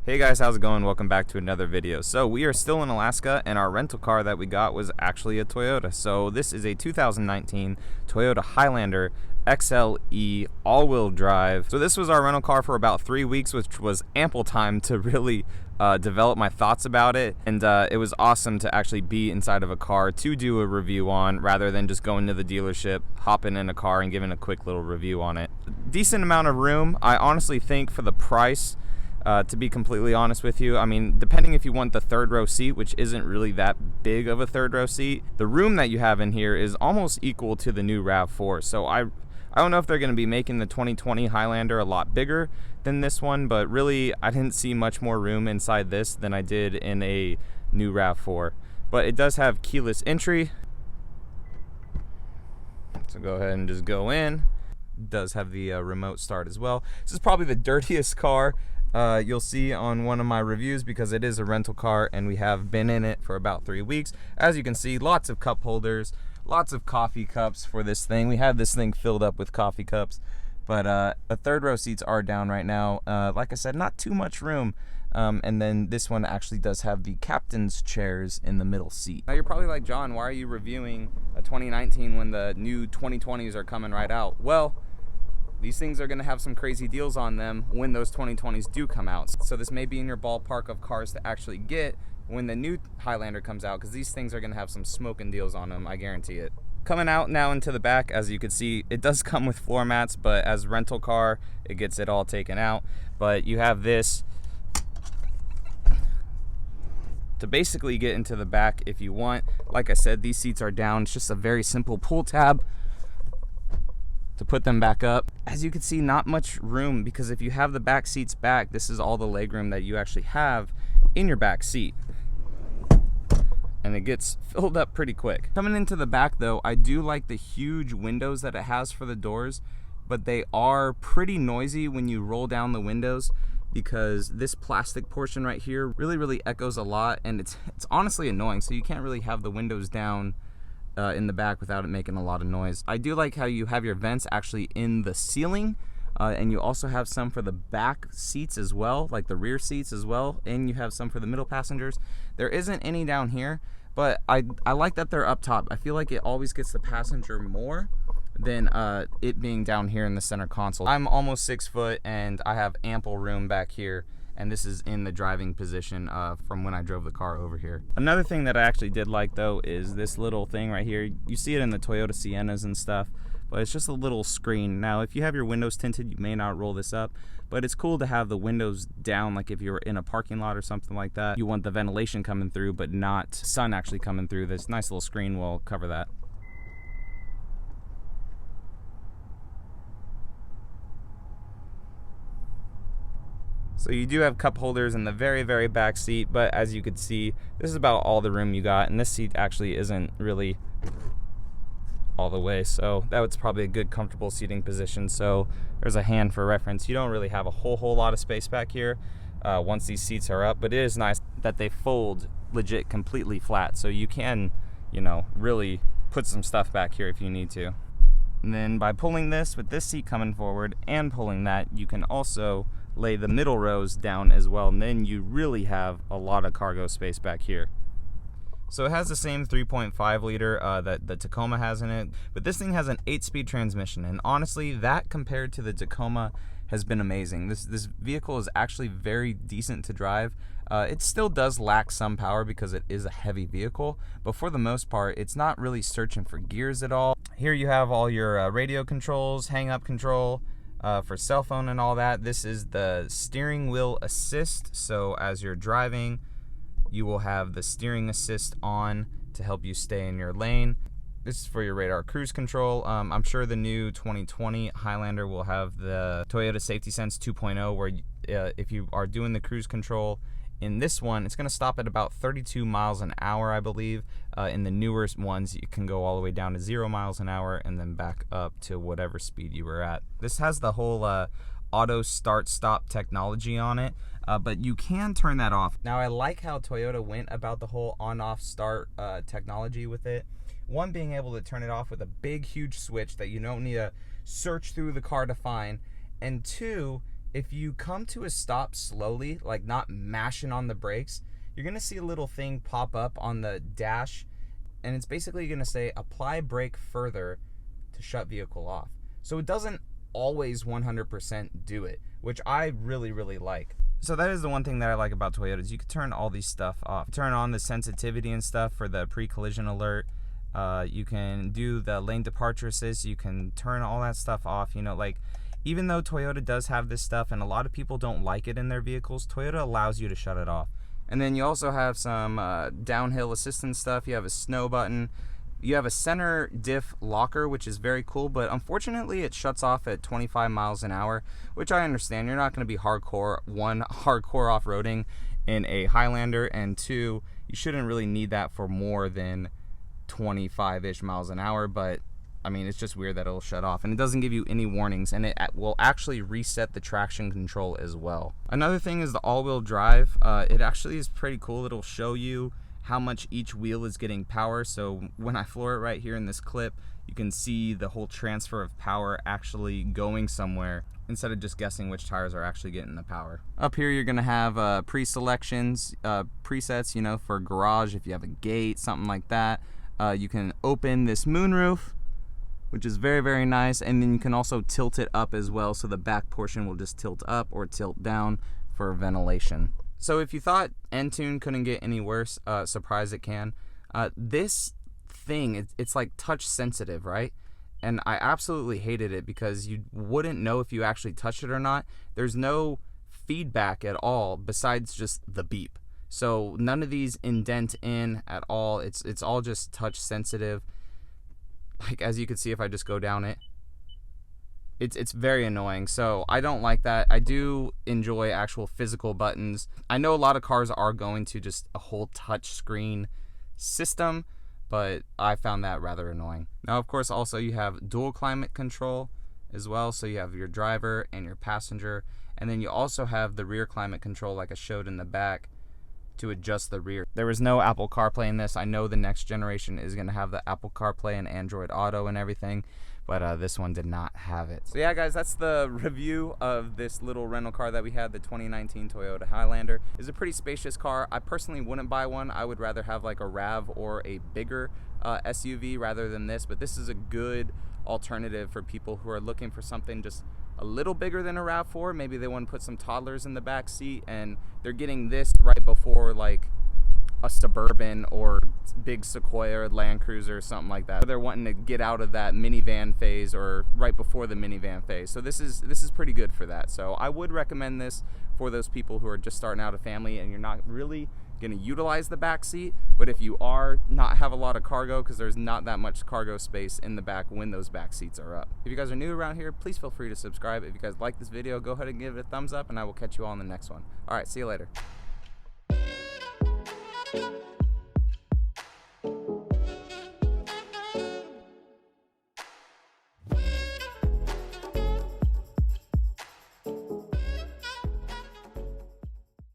Hey guys, how's it going? Welcome back to another video. So we are still in Alaska, and our rental car that we got was actually a Toyota. So this is a 2019 Toyota Highlander XLE all-wheel drive. So this was our rental car for about 3 weeks, which was ample time to really develop my thoughts about it. And it was awesome to actually be inside of a car to do a review on, rather than just going to the dealership, hopping in a car and giving a quick little review on it. Decent amount of room. I honestly think for the price, to be completely honest with you, I mean, depending if you want the third row seat, which isn't really that big of a third row seat, the room that you have in here is almost equal to the new RAV4. So I don't know if they're going to be making the 2020 Highlander a lot bigger than this one, but really I didn't see much more room inside this than I did in a new RAV4. But it does have keyless entry, so go ahead and just go in. It does have the remote start as well. This is probably the dirtiest car you'll see on one of my reviews, because it is a rental car and we have been in it for about 3 weeks. As you can see, lots of cup holders, lots of coffee cups for this thing. We had this thing filled up with coffee cups, but the third row seats are down right now. Like I said, not too much room. And then this one actually does have the captain's chairs in the middle seat. Now you're probably like, John, why are you reviewing a 2019 when the new 2020s are coming right out? Well, these things are going to have some crazy deals on them when those 2020s do come out. So this may be in your ballpark of cars to actually get when the new Highlander comes out, because these things are going to have some smoking deals on them, I guarantee it. Coming out now into the back, as you can see, it does come with floor mats, but as rental car, it gets it all taken out. But you have this to basically get into the back if you want. Like I said, these seats are down. It's just a very simple pull tab to put them back up. As you can see, not much room, because if you have the back seats back, this is all the legroom that you actually have in your back seat, and it gets filled up pretty quick. Coming into the back though, I do like the huge windows that it has for the doors, but they are pretty noisy when you roll down the windows, because this plastic portion right here really echoes a lot, and it's honestly annoying. So you can't really have the windows down in the back without it making a lot of noise. I do like how you have your vents actually in the ceiling, and you also have some for the back seats as well, like the rear seats as well, and you have some for the middle passengers. There isn't any down here, but I like that they're up top. I feel like it always gets the passenger more than it being down here in the center console. I'm almost 6 foot and I have ample room back here, and this is in the driving position from when I drove the car over here. Another thing that I actually did like though is this little thing right here. You see it in the Toyota Siennas and stuff, but it's just a little screen. Now if you have your windows tinted, you may not roll this up, but it's cool to have the windows down, like if you're in a parking lot or something like that. You want the ventilation coming through but not sun actually coming through. This nice little screen will cover that. So you do have cup holders in the very back seat, but as you could see, this is about all the room you got, and this seat actually isn't really all the way, so that was probably a good comfortable seating position. So there's a hand for reference. You don't really have a whole lot of space back here once these seats are up, but it is nice that they fold legit completely flat, so you can, you know, really put some stuff back here if you need to. And then by pulling this with this seat coming forward and pulling that, you can also lay the middle rows down as well, and then you really have a lot of cargo space back here. So it has the same 3.5 liter that the Tacoma has in it, but this thing has an 8-speed transmission, and honestly, that compared to the Tacoma has been amazing. This vehicle is actually very decent to drive. It still does lack some power because it is a heavy vehicle, but for the most part, it's not really searching for gears at all. Here you have all your radio controls, hang-up control, for cell phone and all that. This is the steering wheel assist, so as you're driving, you will have the steering assist on to help you stay in your lane. This is for your radar cruise control. I'm sure the new 2020 Highlander will have the Toyota Safety Sense 2.0, where if you are doing the cruise control in this one, it's going to stop at about 32 miles an hour, I believe. In the newer ones, you can go all the way down to 0 miles an hour and then back up to whatever speed you were at. This has the whole auto start-stop technology on it, but you can turn that off. Now, I like how Toyota went about the whole on-off start technology with it. One, being able to turn it off with a big, huge switch that you don't need to search through the car to find, and two, If you come to a stop slowly, like not mashing on the brakes, you're gonna see a little thing pop up on the dash, and it's basically gonna say apply brake further to shut vehicle off. So it doesn't always 100% do it, which I really like. So that is the one thing that I like about Toyota, is you can turn all these stuff off. Turn on the sensitivity and stuff for the pre-collision alert. You can do the lane departure assist. You can turn all that stuff off. You know, like, even though Toyota does have this stuff and a lot of people don't like it in their vehicles, Toyota allows you to shut it off. And then you also have some downhill assistance stuff. You have a snow button. You have a center diff locker, which is very cool, but unfortunately it shuts off at 25 miles an hour, which I understand. You're not going to be hardcore off-roading in a Highlander, and two, you shouldn't really need that for more than 25-ish miles an hour, but I mean, it's just weird that it'll shut off, and it doesn't give you any warnings, and it will actually reset the traction control as well. Another thing is the all-wheel drive. It actually is pretty cool. It'll show you how much each wheel is getting power. So when I floor it right here in this clip, you can see the whole transfer of power actually going somewhere instead of just guessing which tires are actually getting the power. Up here you're gonna have pre-selections, presets, you know, for garage, if you have a gate, something like that. You can open this moonroof, which is very nice, and then you can also tilt it up as well, so the back portion will just tilt up or tilt down for ventilation. So if you thought Entune couldn't get any worse, surprise it can. This thing, it's like touch sensitive, right? And I absolutely hated it because you wouldn't know if you actually touched it or not. There's no feedback at all besides just the beep. So none of these indent in at all. It's all just touch sensitive. Like, as you can see, if I just go down it, it's very annoying. So I don't like that. I do enjoy actual physical buttons. I know a lot of cars are going to just a whole touch screen system, but I found that rather annoying. Now, of course, also you have dual climate control as well. So you have your driver and your passenger, and then you also have the rear climate control like I showed in the back to adjust the rear. There was no Apple CarPlay in this. I know the next generation is going to have the Apple CarPlay and Android Auto and everything, but this one did not have it. So yeah, guys, that's the review of this little rental car that we had, the 2019 Toyota Highlander. It's a pretty spacious car. I personally wouldn't buy one. I would rather have like a RAV or a bigger SUV rather than this, but this is a good alternative for people who are looking for something just a little bigger than a RAV4. Maybe they want to put some toddlers in the back seat, and they're getting this right before like a Suburban or big Sequoia or Land Cruiser or something like that. They're wanting to get out of that minivan phase or right before the minivan phase. So this is pretty good for that. So I would recommend this for those people who are just starting out a family and you're not really going to utilize the back seat, but if you are, not have a lot of cargo, because there's not that much cargo space in the back when those back seats are up. If you guys are new around here, please feel free to subscribe. If you guys like this video, go ahead and give it a thumbs up, and I will catch you all in the next one. All right, see you later.